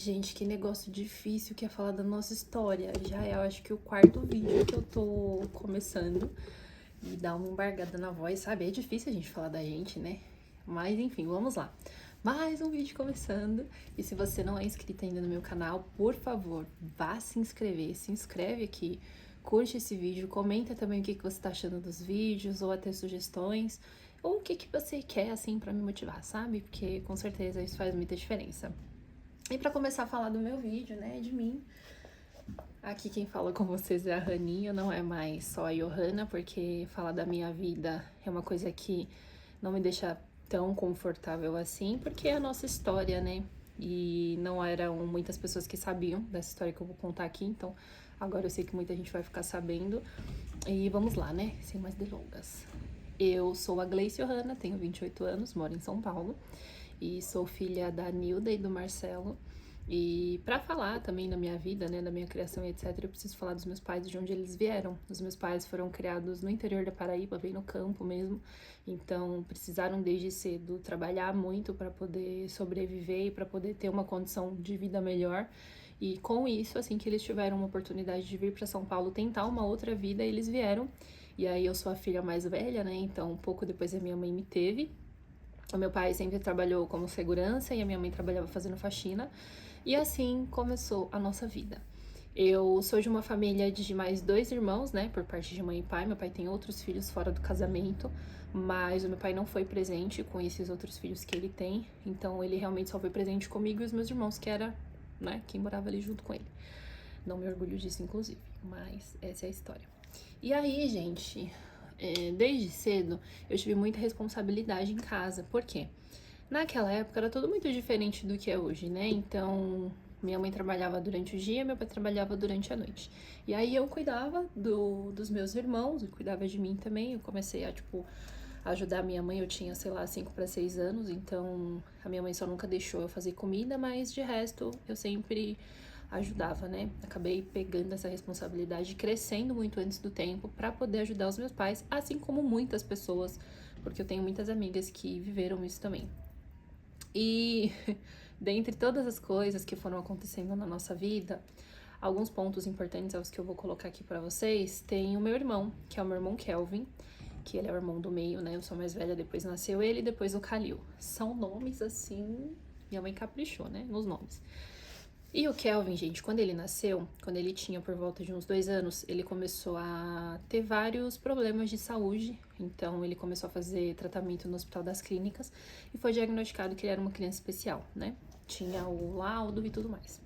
Gente, que negócio difícil que é falar da nossa história. Já é, eu acho que o quarto vídeo que eu tô começando e dá uma embargada na voz, sabe? É difícil a gente falar da gente, né? Mas enfim, vamos lá. Mais um vídeo começando. E se você não é inscrito ainda no meu canal, por favor, vá se inscrever. Se inscreve aqui, curte esse vídeo, comenta também o que você tá achando dos vídeos, ou até sugestões, ou o que você quer, assim, pra me motivar, sabe? Porque com certeza isso faz muita diferença. E pra começar a falar do meu vídeo, né, de mim, aqui quem fala com vocês é a Raninha, não é mais só a Johanna, porque falar da minha vida é uma coisa que não me deixa tão confortável assim, porque é a nossa história, né? E não eram muitas pessoas que sabiam dessa história que eu vou contar aqui, então agora eu sei que muita gente vai ficar sabendo. E vamos lá, né? Sem mais delongas. Eu sou a Gleice Johanna, tenho 28 anos, moro em São Paulo e sou filha da Nilda e do Marcelo. E para falar também da minha vida, né, da minha criação e etc, eu preciso falar dos meus pais, de onde eles vieram. Os meus pais foram criados no interior da Paraíba, bem no campo mesmo. Então, precisaram desde cedo trabalhar muito para poder sobreviver e para poder ter uma condição de vida melhor. E com isso, assim que eles tiveram uma oportunidade de vir para São Paulo tentar uma outra vida, eles vieram. E aí eu sou a filha mais velha, né? Então, um pouco depois a minha mãe me teve. O meu pai sempre trabalhou como segurança e a minha mãe trabalhava fazendo faxina. E assim começou a nossa vida. Eu sou de uma família de mais dois irmãos, né, por parte de mãe e pai. Meu pai tem outros filhos fora do casamento, mas o meu pai não foi presente com esses outros filhos que ele tem. Então ele realmente só foi presente comigo e os meus irmãos, que era, né, quem morava ali junto com ele. Não me orgulho disso, inclusive, mas essa é a história. E aí, gente, desde cedo eu tive muita responsabilidade em casa. Por quê? Naquela época era tudo muito diferente do que é hoje, né? Então, minha mãe trabalhava durante o dia, meu pai trabalhava durante a noite. E aí eu cuidava dos meus irmãos, eu cuidava de mim também. Eu comecei a, tipo, ajudar a minha mãe, eu tinha, sei lá, 5 para 6 anos, então a minha mãe só nunca deixou eu fazer comida, mas de resto eu sempre ajudava, né? Acabei pegando essa responsabilidade, crescendo muito antes do tempo para poder ajudar os meus pais, assim como muitas pessoas, porque eu tenho muitas amigas que viveram isso também. E dentre todas as coisas que foram acontecendo na nossa vida, alguns pontos importantes aos que eu vou colocar aqui para vocês, tem o meu irmão, que é o meu irmão Kelvin, que ele é o irmão do meio, né? Eu sou mais velha, depois nasceu ele e depois o Kalil. São nomes assim, minha mãe caprichou, né, nos nomes. E o Kelvin, gente, quando ele nasceu, quando ele tinha por volta de uns 2 anos, ele começou a ter vários problemas de saúde. Então, ele começou a fazer tratamento no Hospital das Clínicas e foi diagnosticado que ele era uma criança especial, né? Tinha o laudo e tudo mais.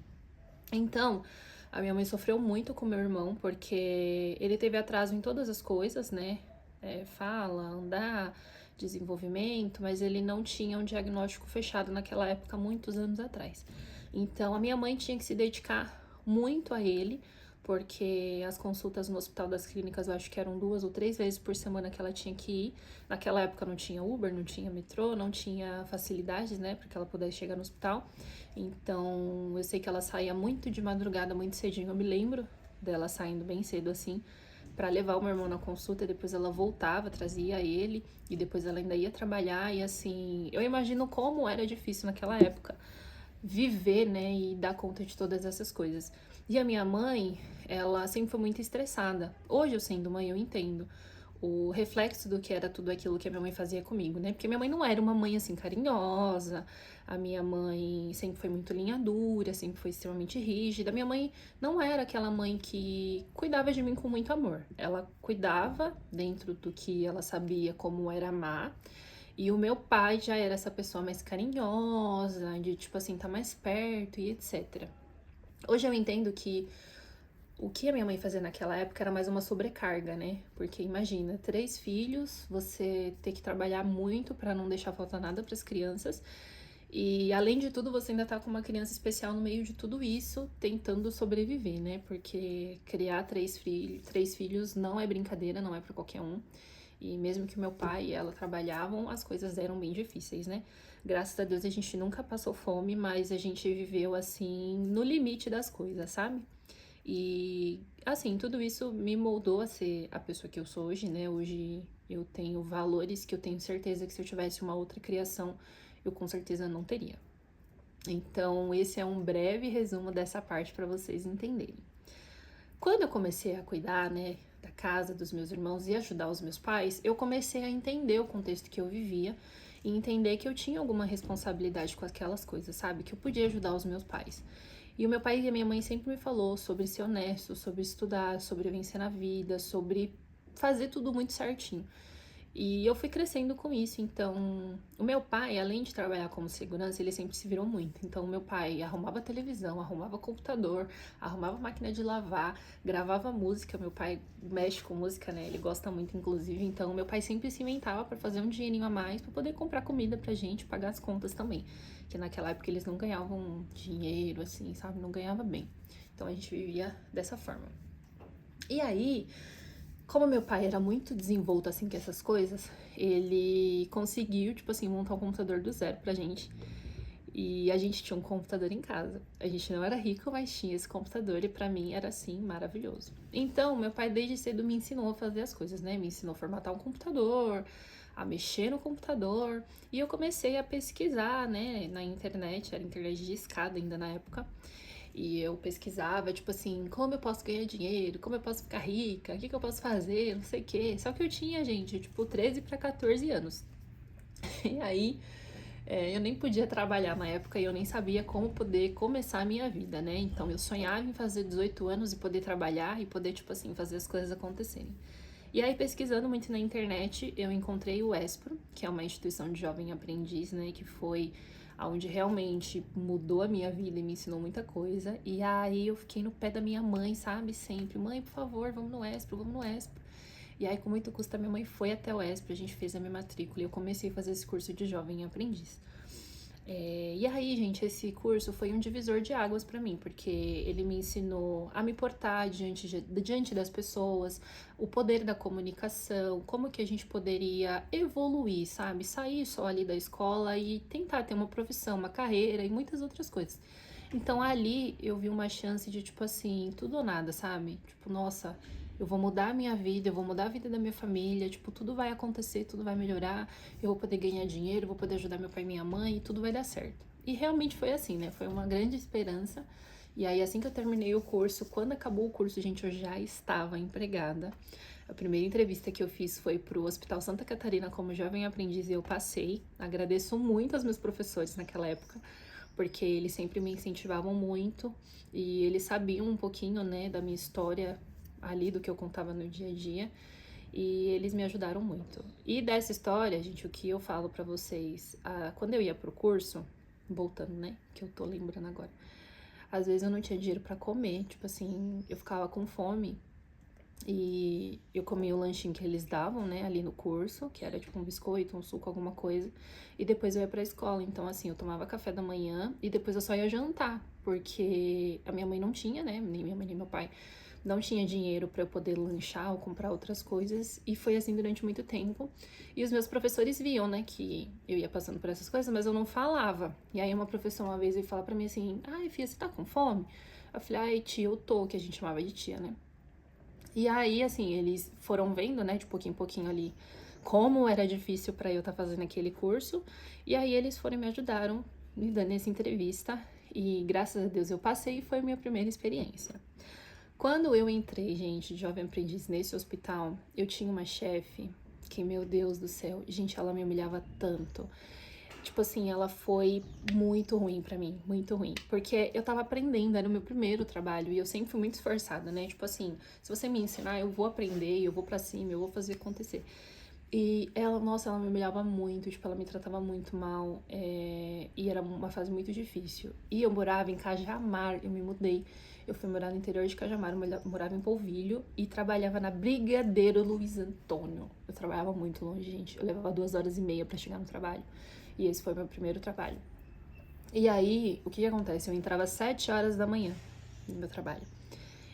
Então, a minha mãe sofreu muito com meu irmão, porque ele teve atraso em todas as coisas, né? Fala, andar, desenvolvimento, mas ele não tinha um diagnóstico fechado naquela época, muitos anos atrás. Então, a minha mãe tinha que se dedicar muito a ele, porque as consultas no Hospital das Clínicas eu acho que eram 2 ou 3 vezes por semana que ela tinha que ir. Naquela época não tinha Uber, não tinha metrô, não tinha facilidades, né, para que ela pudesse chegar no hospital. Então, eu sei que ela saía muito de madrugada, muito cedinho. Eu me lembro dela saindo bem cedo assim, para levar o meu irmão na consulta, e depois ela voltava, trazia ele, e depois ela ainda ia trabalhar, e assim, eu imagino como era difícil naquela época viver, né, e dar conta de todas essas coisas. E a minha mãe, ela sempre foi muito estressada. Hoje, eu sendo mãe, eu entendo o reflexo do que era tudo aquilo que a minha mãe fazia comigo, né? Porque minha mãe não era uma mãe assim carinhosa, a minha mãe sempre foi muito linha dura, sempre foi extremamente rígida. Minha mãe não era aquela mãe que cuidava de mim com muito amor. Ela cuidava dentro do que ela sabia como era amar. E o meu pai já era essa pessoa mais carinhosa, de tipo assim, tá mais perto e etc. Hoje eu entendo que o que a minha mãe fazia naquela época era mais uma sobrecarga, né? Porque imagina, 3 filhos, você ter que trabalhar muito pra não deixar faltar nada pras crianças. E além de tudo, você ainda tá com uma criança especial no meio de tudo isso, tentando sobreviver, né? Porque criar 3 filhos não é brincadeira, não é pra qualquer um. E mesmo que meu pai e ela trabalhavam, as coisas eram bem difíceis, né? Graças a Deus a gente nunca passou fome, mas a gente viveu assim no limite das coisas, sabe? E assim, tudo isso me moldou a ser a pessoa que eu sou hoje, né? Hoje eu tenho valores que eu tenho certeza que se eu tivesse uma outra criação, eu com certeza não teria. Então, esse é um breve resumo dessa parte para vocês entenderem. Quando eu comecei a cuidar, né, da casa dos meus irmãos e ajudar os meus pais, eu comecei a entender o contexto que eu vivia e entender que eu tinha alguma responsabilidade com aquelas coisas, sabe? Que eu podia ajudar os meus pais. E o meu pai e a minha mãe sempre me falou sobre ser honesto, sobre estudar, sobre vencer na vida, sobre fazer tudo muito certinho. E eu fui crescendo com isso, então o meu pai, além de trabalhar como segurança, ele sempre se virou muito. Então o meu pai arrumava televisão, arrumava computador, arrumava máquina de lavar, gravava música. Meu pai mexe com música, né? Ele gosta muito, inclusive. Então meu pai sempre se inventava para fazer um dinheirinho a mais para poder comprar comida pra gente, pagar as contas também. Que naquela época eles não ganhavam dinheiro, assim, sabe? Não ganhava bem. Então a gente vivia dessa forma. E aí, como meu pai era muito desenvolto assim com essas coisas, ele conseguiu, tipo assim, montar um computador do zero pra gente. E a gente tinha um computador em casa. A gente não era rico, mas tinha esse computador e pra mim era assim maravilhoso. Então, meu pai desde cedo me ensinou a fazer as coisas, né? Me ensinou a formatar um computador, a mexer no computador. E eu comecei a pesquisar, né, na internet, era internet de escada ainda na época. E eu pesquisava, tipo assim, como eu posso ganhar dinheiro, como eu posso ficar rica, o que eu posso fazer, não sei o quê. Só que eu tinha, gente, tipo, 13 para 14 anos. E aí, eu nem podia trabalhar na época e eu nem sabia como poder começar a minha vida, né? Então eu sonhava em fazer 18 anos e poder trabalhar e poder, tipo assim, fazer as coisas acontecerem. E aí, pesquisando muito na internet, eu encontrei o Espro, que é uma instituição de jovem aprendiz, né? Que foi onde realmente mudou a minha vida e me ensinou muita coisa. E aí eu fiquei no pé da minha mãe, sabe? Sempre, mãe, por favor, vamos no Espro, vamos no Espro. E aí, com muito custo, a minha mãe foi até o Espro, a gente fez a minha matrícula e eu comecei a fazer esse curso de jovem aprendiz. E aí, gente, esse curso foi um divisor de águas para mim, porque ele me ensinou a me portar diante das pessoas, o poder da comunicação, como que a gente poderia evoluir, sabe? Sair só ali da escola e tentar ter uma profissão, uma carreira e muitas outras coisas. Então ali eu vi uma chance de, tipo assim, tudo ou nada, sabe? Tipo, nossa, eu vou mudar a minha vida, eu vou mudar a vida da minha família, tipo, tudo vai acontecer, tudo vai melhorar, eu vou poder ganhar dinheiro, vou poder ajudar meu pai e minha mãe e tudo vai dar certo. E realmente foi assim, né? Foi uma grande esperança. E aí, assim que eu terminei o curso, quando acabou o curso, gente, eu já estava empregada. A primeira entrevista que eu fiz foi pro Hospital Santa Catarina como jovem aprendiz e eu passei. Agradeço muito aos meus professores naquela época, porque eles sempre me incentivavam muito e eles sabiam um pouquinho, né, da minha história ali, do que eu contava no dia a dia, e eles me ajudaram muito. E dessa história, gente, o que eu falo pra vocês, quando eu ia pro curso, voltando, né, que eu tô lembrando agora, às vezes eu não tinha dinheiro pra comer, tipo assim, eu ficava com fome, e eu comia o lanchinho que eles davam, né, ali no curso, que era tipo um biscoito, um suco, alguma coisa. E depois eu ia pra escola. Então, assim, eu tomava café da manhã e depois eu só ia jantar. Porque a minha mãe não tinha, né, nem minha mãe nem meu pai, não tinha dinheiro pra eu poder lanchar ou comprar outras coisas. E foi assim durante muito tempo. E os meus professores viam, né, que eu ia passando por essas coisas, mas eu não falava. E aí uma professora uma vez veio falar pra mim assim, ai, filha, você tá com fome? Eu falei, ai, tia, eu tô, que a gente chamava de tia, né? E aí, assim, eles foram vendo, né, de pouquinho em pouquinho ali, como era difícil para eu estar fazendo aquele curso. E aí eles foram e me ajudaram, me dando essa entrevista. E graças a Deus eu passei e foi a minha primeira experiência. Quando eu entrei, gente, de jovem aprendiz nesse hospital, eu tinha uma chefe que, meu Deus do céu, gente, ela me humilhava tanto. Tipo assim, ela foi muito ruim pra mim, muito ruim. Porque eu tava aprendendo, era o meu primeiro trabalho e eu sempre fui muito esforçada, né? Tipo assim, se você me ensinar, eu vou aprender, eu vou pra cima, eu vou fazer acontecer. E ela, nossa, ela me humilhava muito, tipo, ela me tratava muito mal, e era uma fase muito difícil. E eu morava em Cajamar, eu me mudei. Eu fui morar no interior de Cajamar, eu morava em Polvilho e trabalhava na Brigadeiro Luiz Antônio. Eu trabalhava muito longe, gente. Eu levava 2 horas e meia pra chegar no trabalho. E esse foi meu primeiro trabalho. E aí, o que acontece? Eu entrava às 7 horas da manhã no meu trabalho.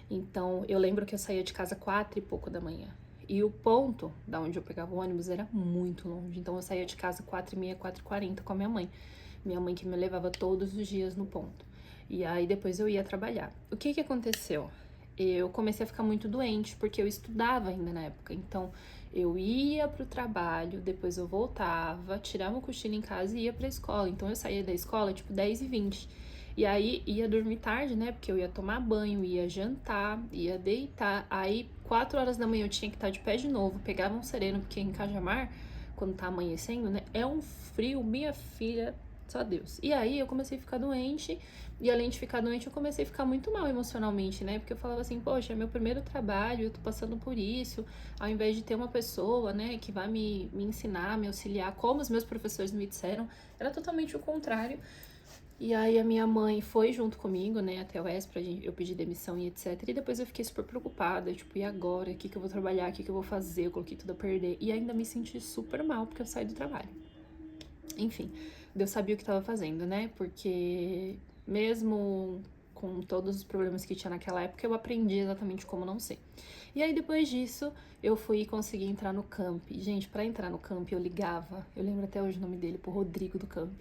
Então, eu lembro que eu saía de casa 4 e pouco da manhã. E o ponto da onde eu pegava o ônibus era muito longe. Então, eu saía de casa 4h30, 4h40 com a minha mãe. Minha mãe que me levava todos os dias no ponto. E aí, depois eu ia trabalhar. O que aconteceu? eu comecei a ficar muito doente, porque eu estudava ainda na época. Então, eu ia pro trabalho, depois eu voltava, tirava um cochilo em casa e ia pra escola. Então, eu saía da escola, tipo, 10h20. E aí, ia dormir tarde, né? Porque eu ia tomar banho, ia jantar, ia deitar. Aí, 4 horas da manhã, eu tinha que estar de pé de novo. Pegava um sereno, porque em Cajamar, quando tá amanhecendo, né? É um frio, minha filha, só Deus. E aí, eu comecei a ficar doente. E além de ficar doente, eu comecei a ficar muito mal emocionalmente, né? Porque eu falava assim, poxa, é meu primeiro trabalho, eu tô passando por isso. Ao invés de ter uma pessoa, né, que vai me ensinar, me auxiliar, como os meus professores me disseram, era totalmente o contrário. E aí a minha mãe foi junto comigo, né, até o ES pra gente, eu pedir demissão e etc. E depois eu fiquei super preocupada, tipo, e agora? O que eu vou trabalhar? O que eu vou fazer? Eu coloquei tudo a perder. E ainda me senti super mal porque eu saí do trabalho. Enfim, Deus sabia o que estava fazendo, né? Porque mesmo com todos os problemas que tinha naquela época, eu aprendi exatamente como não ser. E aí depois disso, eu fui conseguir entrar no camp. Gente, para entrar no camp eu ligava, eu lembro até hoje o nome dele, pro Rodrigo do camp.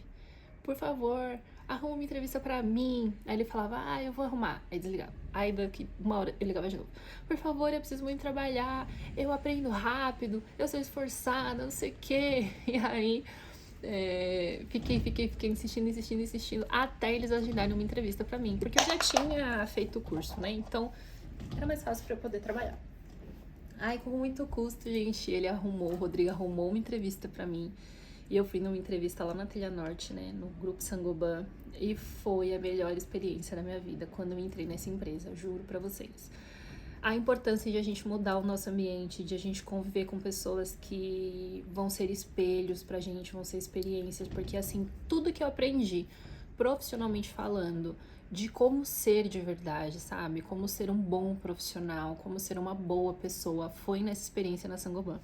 Por favor, arruma uma entrevista pra mim. Aí ele falava, eu vou arrumar. Aí desligava. Aí daqui uma hora eu ligava de novo. Por favor, eu preciso muito trabalhar. Eu aprendo rápido. Eu sou esforçada, não sei o quê. E aí fiquei insistindo. Até eles agendarem uma entrevista pra mim. Porque eu já tinha feito o curso, né? Então era mais fácil pra eu poder trabalhar. Ai, com muito custo, gente. O Rodrigo arrumou uma entrevista pra mim. E eu fui numa entrevista lá na Trilha Norte, né, no Grupo Sangoban, e foi a melhor experiência da minha vida quando eu entrei nessa empresa, juro pra vocês. A importância de a gente mudar o nosso ambiente, de a gente conviver com pessoas que vão ser espelhos pra gente, vão ser experiências, porque assim, tudo que eu aprendi, profissionalmente falando, de como ser de verdade, sabe? Como ser um bom profissional, como ser uma boa pessoa, foi nessa experiência na Sangoban.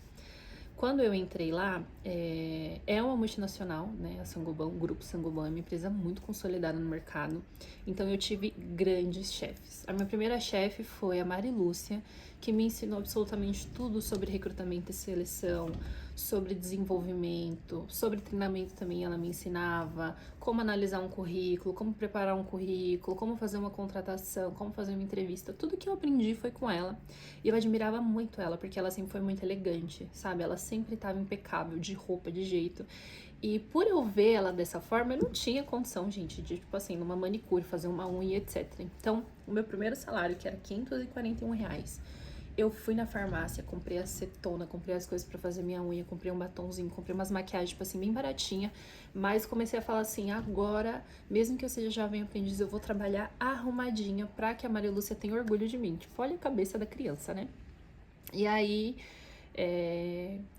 Quando eu entrei lá, é uma multinacional, né? A Sangoban, o Grupo Sangoban é uma empresa muito consolidada no mercado. Então eu tive grandes chefes. A minha primeira chefe foi a Mari Lúcia, que me ensinou absolutamente tudo sobre recrutamento e seleção, sobre desenvolvimento, sobre treinamento também ela me ensinava, como analisar um currículo, como preparar um currículo, como fazer uma contratação, como fazer uma entrevista. Tudo que eu aprendi foi com ela. E eu admirava muito ela, porque ela sempre foi muito elegante, sabe? Ela sempre estava impecável, de roupa, de jeito. E por eu ver ela dessa forma, eu não tinha condição, gente, de, tipo assim, numa manicure, fazer uma unha, etc. Então, o meu primeiro salário, que era R$ 541, eu fui na farmácia, comprei acetona, comprei as coisas pra fazer minha unha, comprei um batonzinho, comprei umas maquiagens, tipo assim, bem baratinha. Mas comecei a falar assim, agora, mesmo que eu seja jovem aprendiz, eu vou trabalhar arrumadinha pra que a Maria Lúcia tenha orgulho de mim. Tipo, olha a cabeça da criança, né? E aí,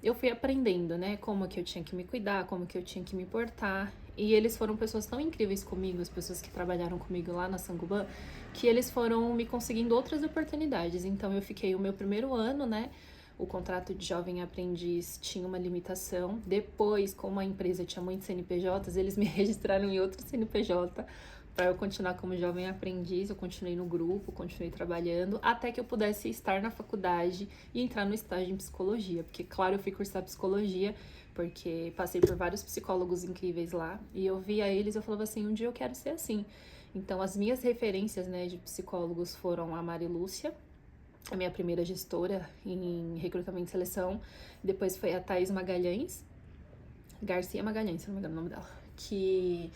eu fui aprendendo, né, como que eu tinha que me cuidar, como que eu tinha que me portar. E eles foram pessoas tão incríveis comigo, as pessoas que trabalharam comigo lá na Sangoban, que eles foram me conseguindo outras oportunidades. Então eu fiquei o meu primeiro ano, né, o contrato de jovem aprendiz tinha uma limitação. Depois, como a empresa tinha muitos CNPJs, eles me registraram em outro CNPJ para eu continuar como jovem aprendiz. Eu continuei no grupo, continuei trabalhando, até que eu pudesse estar na faculdade e entrar no estágio em psicologia. Porque, claro, eu fui cursar psicologia, porque passei por vários psicólogos incríveis lá, e eu via eles e eu falava assim, um dia eu quero ser assim. Então, as minhas referências, né, de psicólogos foram a Mari Lúcia, a minha primeira gestora em recrutamento e seleção. Depois foi a Thaís Magalhães, Garcia Magalhães, se não me engano o nome dela, que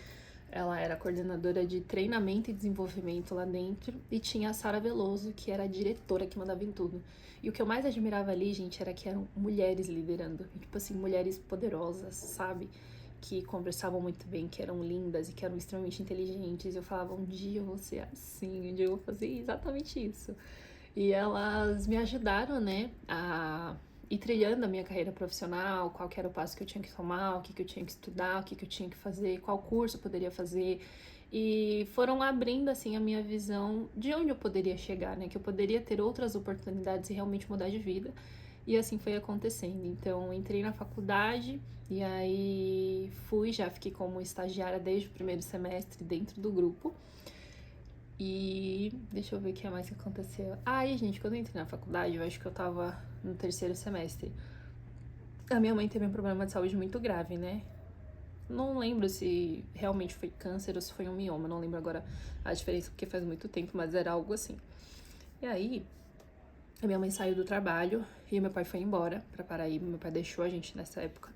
ela era coordenadora de treinamento e desenvolvimento lá dentro, e tinha a Sara Veloso, que era a diretora que mandava em tudo. E o que eu mais admirava ali, gente, era que eram mulheres liderando, e, tipo assim, mulheres poderosas, sabe? Que conversavam muito bem, que eram lindas e que eram extremamente inteligentes. Eu falava, um dia eu vou ser assim, um dia eu vou fazer exatamente isso. E elas me ajudaram, né, a ir trilhando a minha carreira profissional, qual que era o passo que eu tinha que tomar, o que eu tinha que estudar, o que eu tinha que fazer, qual curso eu poderia fazer. E foram abrindo, assim, a minha visão de onde eu poderia chegar, né, que eu poderia ter outras oportunidades e realmente mudar de vida. E assim foi acontecendo. Então, entrei na faculdade e aí já fiquei como estagiária desde o primeiro semestre dentro do grupo. E deixa eu ver o que mais que aconteceu. Aí, gente, quando eu entrei na faculdade, eu acho que eu tava no terceiro semestre. A minha mãe teve um problema de saúde muito grave, né? Não lembro se realmente foi câncer ou se foi um mioma, não lembro agora a diferença, porque faz muito tempo, mas era algo assim. E aí, a minha mãe saiu do trabalho e meu pai foi embora pra Paraíba. Meu pai deixou a gente nessa época.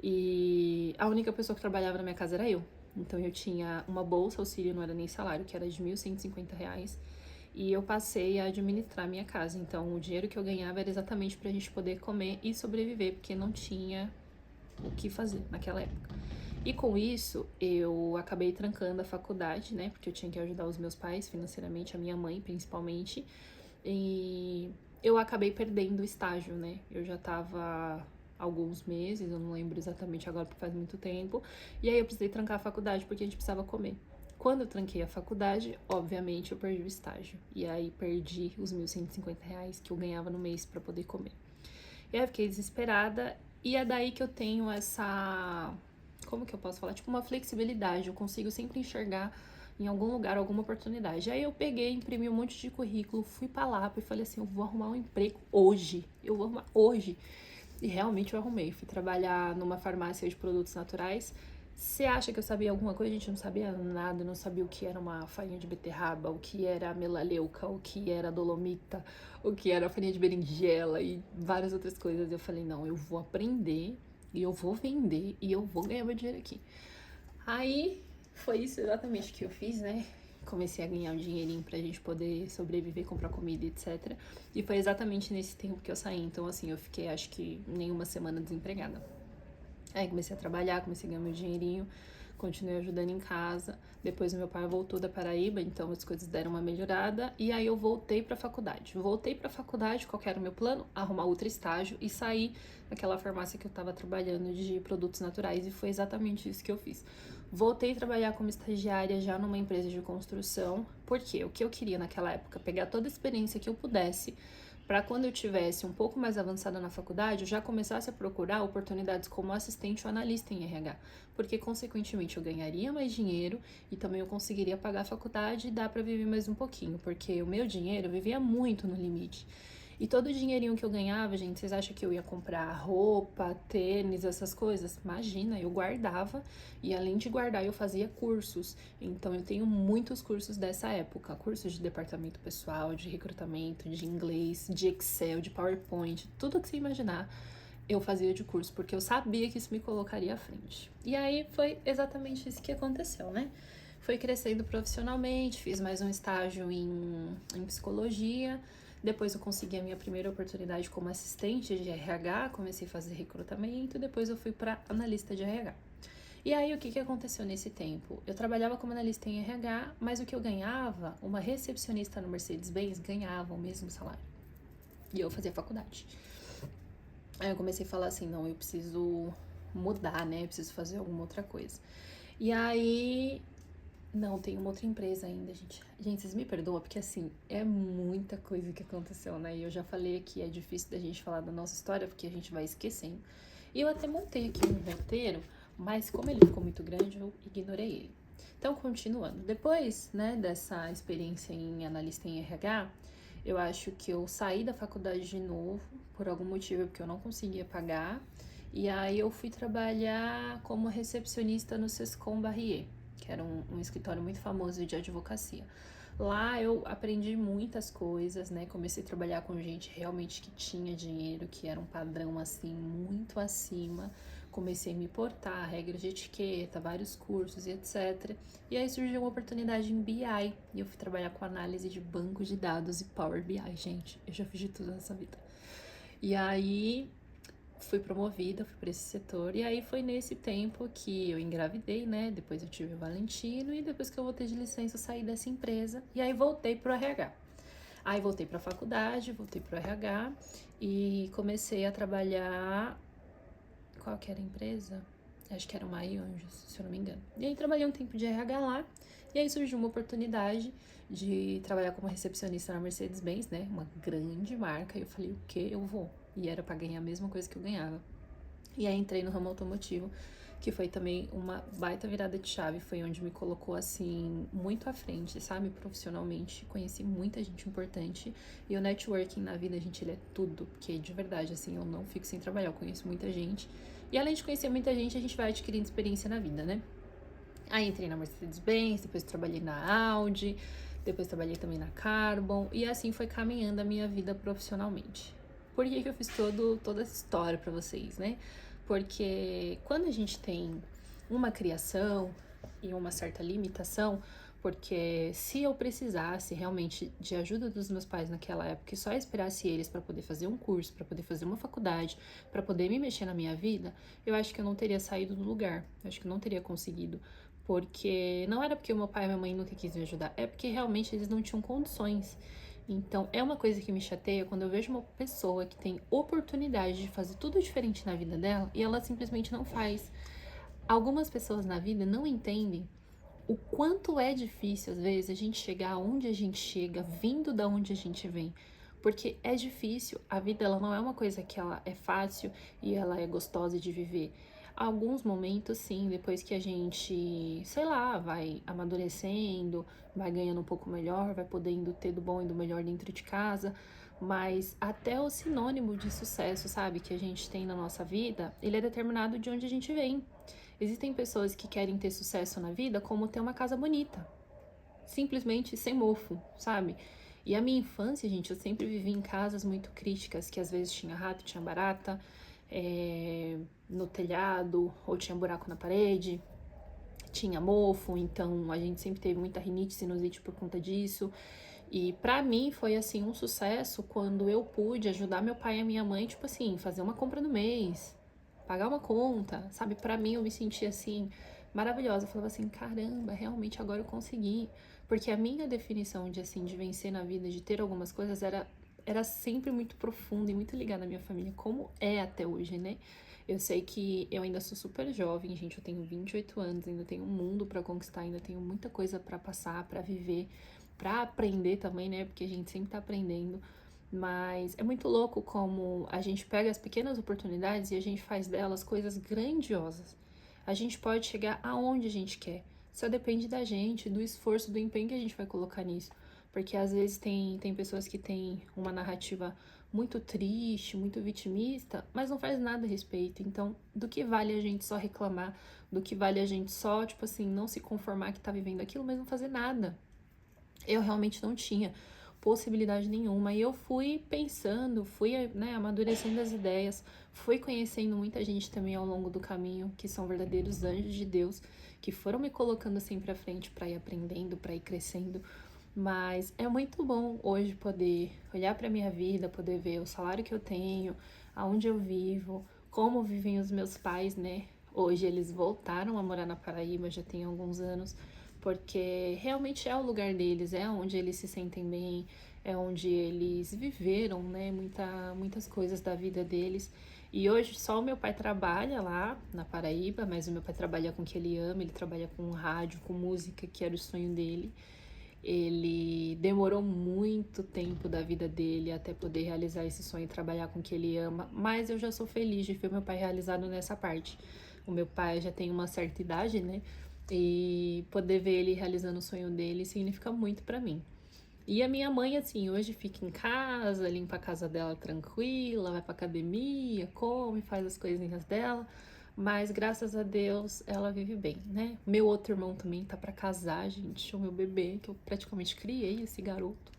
E a única pessoa que trabalhava na minha casa era eu. Então eu tinha uma bolsa, auxílio, não era nem salário, que era de R$ 1.150. E eu passei a administrar a minha casa. Então o dinheiro que eu ganhava era exatamente pra gente poder comer e sobreviver, porque não tinha o que fazer naquela época. E com isso, eu acabei trancando a faculdade, né? Porque eu tinha que ajudar os meus pais financeiramente, a minha mãe principalmente. E eu acabei perdendo o estágio, né? Eu já tava alguns meses, eu não lembro exatamente agora porque faz muito tempo. E aí eu precisei trancar a faculdade porque a gente precisava comer. Quando eu tranquei a faculdade, obviamente eu perdi o estágio. E aí perdi os R$ 1.150 que eu ganhava no mês para poder comer. E aí eu fiquei desesperada. E é daí que eu tenho essa... Como que eu posso falar? Tipo, uma flexibilidade. Eu consigo sempre enxergar em algum lugar alguma oportunidade. Aí eu peguei, imprimi um monte de currículo, fui pra lá e falei assim, eu vou arrumar um emprego hoje. Eu vou arrumar hoje. E realmente eu arrumei. Fui trabalhar numa farmácia de produtos naturais. Você acha que eu sabia alguma coisa? A gente não sabia nada, não sabia o que era uma farinha de beterraba, o que era melaleuca, o que era dolomita, o que era farinha de berinjela e várias outras coisas. Eu falei, não, eu vou aprender e eu vou vender e eu vou ganhar meu dinheiro aqui. Aí foi isso exatamente que eu fiz, né? Comecei a ganhar um dinheirinho pra gente poder sobreviver, comprar comida, etc. E foi exatamente nesse tempo que eu saí. Então, assim, eu fiquei acho que nem uma semana desempregada. Aí comecei a trabalhar, comecei a ganhar meu dinheirinho, continuei ajudando em casa. Depois meu pai voltou da Paraíba, então as coisas deram uma melhorada. E aí eu voltei pra faculdade. Voltei pra faculdade, qual que era o meu plano? Arrumar outro estágio e sair daquela farmácia que eu tava trabalhando de produtos naturais. E foi exatamente isso que eu fiz. Voltei a trabalhar como estagiária já numa empresa de construção. Porque o que eu queria naquela época? Pegar toda a experiência que eu pudesse para quando eu tivesse um pouco mais avançada na faculdade, eu já começasse a procurar oportunidades como assistente ou analista em RH, porque consequentemente eu ganharia mais dinheiro e também eu conseguiria pagar a faculdade e dar para viver mais um pouquinho, porque o meu dinheiro eu vivia muito no limite. E todo o dinheirinho que eu ganhava, gente, vocês acham que eu ia comprar roupa, tênis, essas coisas? Imagina, eu guardava e além de guardar, eu fazia cursos. Então eu tenho muitos cursos dessa época, cursos de departamento pessoal, de recrutamento, de inglês, de Excel, de PowerPoint, tudo que você imaginar. Eu fazia de curso, porque eu sabia que isso me colocaria à frente. E aí foi exatamente isso que aconteceu, né? Fui crescendo profissionalmente, fiz mais um estágio em psicologia. Depois eu consegui a minha primeira oportunidade como assistente de RH, comecei a fazer recrutamento, depois eu fui para analista de RH. E aí o que aconteceu nesse tempo? Eu trabalhava como analista em RH, mas o que eu ganhava, uma recepcionista no Mercedes-Benz ganhava o mesmo salário. E eu fazia faculdade. Aí eu comecei a falar assim, não, eu preciso mudar, né? Eu preciso fazer alguma outra coisa. E aí não, tem uma outra empresa ainda, gente. Gente, vocês me perdoam, porque assim, é muita coisa que aconteceu, né? E eu já falei aqui, é difícil da gente falar da nossa história, porque a gente vai esquecendo. E eu até montei aqui um roteiro, mas como ele ficou muito grande, eu ignorei ele. Então, continuando. Depois, né, dessa experiência em analista em RH, eu acho que eu saí da faculdade de novo, por algum motivo, porque eu não conseguia pagar. E aí eu fui trabalhar como recepcionista no Sescom Barrier, que era um escritório muito famoso de advocacia. Lá eu aprendi muitas coisas, né? Comecei a trabalhar com gente realmente que tinha dinheiro, que era um padrão assim muito acima. Comecei a me portar, regras de etiqueta, vários cursos e etc. E aí surgiu uma oportunidade em BI e eu fui trabalhar com análise de banco de dados e Power BI, gente. Eu já fiz de tudo nessa vida. E aí fui promovida, fui para esse setor, e aí foi nesse tempo que eu engravidei, né? Depois eu tive o Valentino, e depois que eu voltei de licença, eu saí dessa empresa, e aí voltei pro RH. Aí voltei pra faculdade, voltei pro RH, e comecei a trabalhar... Qual que era a empresa? Acho que era uma Anjos, se eu não me engano. E aí trabalhei um tempo de RH lá, e aí surgiu uma oportunidade de trabalhar como recepcionista na Mercedes-Benz, né? Uma grande marca, e eu falei, o que eu vou? E era pra ganhar a mesma coisa que eu ganhava. E aí entrei no ramo automotivo, que foi também uma baita virada de chave, foi onde me colocou assim muito à frente, sabe, profissionalmente. Conheci muita gente importante e o networking na vida, gente, ele é tudo, porque de verdade, assim, eu não fico sem trabalhar, eu conheço muita gente. E além de conhecer muita gente, a gente vai adquirindo experiência na vida, né? Aí entrei na Mercedes-Benz, depois trabalhei na Audi, depois trabalhei também na Carbon, e assim foi caminhando a minha vida profissionalmente. Por que eu fiz toda essa história pra vocês, né? Porque quando a gente tem uma criação e uma certa limitação, porque se eu precisasse realmente de ajuda dos meus pais naquela época e só esperasse eles para poder fazer um curso, para poder fazer uma faculdade, para poder me mexer na minha vida, eu acho que eu não teria saído do lugar, eu acho que eu não teria conseguido. Porque não era porque o meu pai e minha mãe nunca quis me ajudar, é porque realmente eles não tinham condições. Então, é uma coisa que me chateia quando eu vejo uma pessoa que tem oportunidade de fazer tudo diferente na vida dela e ela simplesmente não faz. Algumas pessoas na vida não entendem o quanto é difícil, às vezes, a gente chegar onde a gente chega, vindo da onde a gente vem. Porque é difícil, a vida ela não é uma coisa que ela é fácil e ela é gostosa de viver. Alguns momentos, sim, depois que a gente, sei lá, vai amadurecendo, vai ganhando um pouco melhor, vai podendo ter do bom e do melhor dentro de casa, mas até o sinônimo de sucesso, sabe, que a gente tem na nossa vida, ele é determinado de onde a gente vem. Existem pessoas que querem ter sucesso na vida como ter uma casa bonita, simplesmente sem mofo, sabe? E a minha infância, gente, eu sempre vivi em casas muito críticas, que às vezes tinha rato, tinha barata, no telhado, ou tinha buraco na parede, tinha mofo, então a gente sempre teve muita rinite, sinusite por conta disso. E pra mim foi assim um sucesso quando eu pude ajudar meu pai e a minha mãe, tipo assim, fazer uma compra no mês, pagar uma conta, sabe? Pra mim eu me sentia assim maravilhosa. Eu falava assim, caramba, realmente agora eu consegui. Porque a minha definição de assim de vencer na vida, de ter algumas coisas era sempre muito profunda e muito ligada à minha família, como é até hoje, né? Eu sei que eu ainda sou super jovem, gente, eu tenho 28 anos, ainda tenho um mundo pra conquistar, ainda tenho muita coisa pra passar, pra viver, pra aprender também, né? Porque a gente sempre tá aprendendo. Mas é muito louco como a gente pega as pequenas oportunidades e a gente faz delas coisas grandiosas. A gente pode chegar aonde a gente quer. Só depende da gente, do esforço, do empenho que a gente vai colocar nisso. Porque às vezes tem pessoas que têm uma narrativa muito triste, muito vitimista, mas não faz nada a respeito. Então, do que vale a gente só reclamar? Do que vale a gente só, tipo assim, não se conformar que tá vivendo aquilo, mas não fazer nada? Eu realmente não tinha possibilidade nenhuma. E eu fui pensando, fui, né, amadurecendo as ideias, fui conhecendo muita gente também ao longo do caminho, que são verdadeiros anjos de Deus, que foram me colocando sempre à frente para ir aprendendo, para ir crescendo. Mas é muito bom hoje poder olhar para minha vida, poder ver o salário que eu tenho, aonde eu vivo, como vivem os meus pais, né? Hoje eles voltaram a morar na Paraíba, já tem alguns anos, porque realmente é o lugar deles, é onde eles se sentem bem, é onde eles viveram, né? Muitas coisas da vida deles. E hoje só o meu pai trabalha lá na Paraíba, mas o meu pai trabalha com o que ele ama, ele trabalha com rádio, com música, que era o sonho dele. Ele demorou muito tempo da vida dele até poder realizar esse sonho e trabalhar com o que ele ama, mas eu já sou feliz de ver meu pai realizado nessa parte. O meu pai já tem uma certa idade, né? E poder ver ele realizando o sonho dele significa muito pra mim. E a minha mãe, assim, hoje fica em casa, limpa a casa dela tranquila, vai pra academia, come, faz as coisinhas dela. Mas graças a Deus ela vive bem, né? Meu outro irmão também tá pra casar, gente. O meu bebê, que eu praticamente criei esse garoto,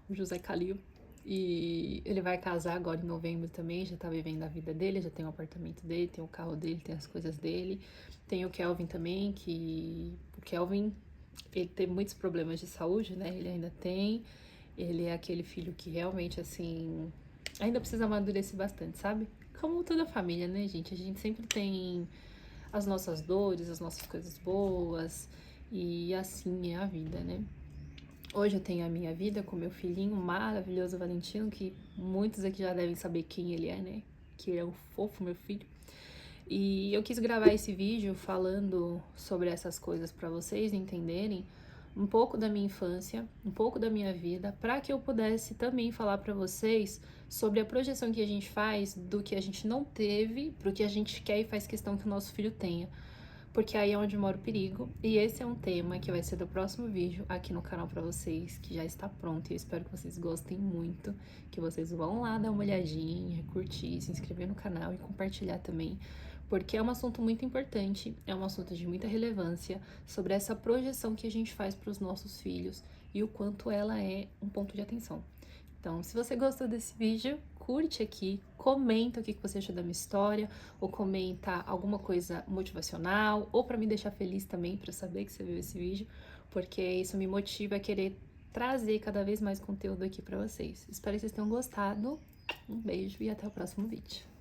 o José Calil. E ele vai casar agora em novembro também, já tá vivendo a vida dele, já tem o apartamento dele, tem o carro dele, tem as coisas dele. Tem o Kelvin também, que o Kelvin, ele tem muitos problemas de saúde, né? Ele ainda tem. Ele é aquele filho que realmente, assim, ainda precisa amadurecer bastante, sabe? Como toda família, né, gente? A gente sempre tem as nossas dores, as nossas coisas boas, e assim é a vida, né? Hoje eu tenho a minha vida com meu filhinho maravilhoso Valentino, que muitos aqui já devem saber quem ele é, né? Que é um fofo, meu filho. E eu quis gravar esse vídeo falando sobre essas coisas para vocês entenderem um pouco da minha infância, um pouco da minha vida, para que eu pudesse também falar para vocês sobre a projeção que a gente faz do que a gente não teve pro que a gente quer e faz questão que o nosso filho tenha. Porque aí é onde mora o perigo, e esse é um tema que vai ser do próximo vídeo aqui no canal para vocês, que já está pronto, e eu espero que vocês gostem muito, que vocês vão lá dar uma olhadinha, curtir, se inscrever no canal e compartilhar também, porque é um assunto muito importante, é um assunto de muita relevância sobre essa projeção que a gente faz para os nossos filhos, e o quanto ela é um ponto de atenção. Então, se você gostou desse vídeo, curte aqui, comenta o que você achou da minha história, ou comenta alguma coisa motivacional, ou para me deixar feliz também, para saber que você viu esse vídeo, porque isso me motiva a querer trazer cada vez mais conteúdo aqui para vocês. Espero que vocês tenham gostado. Um beijo e até o próximo vídeo.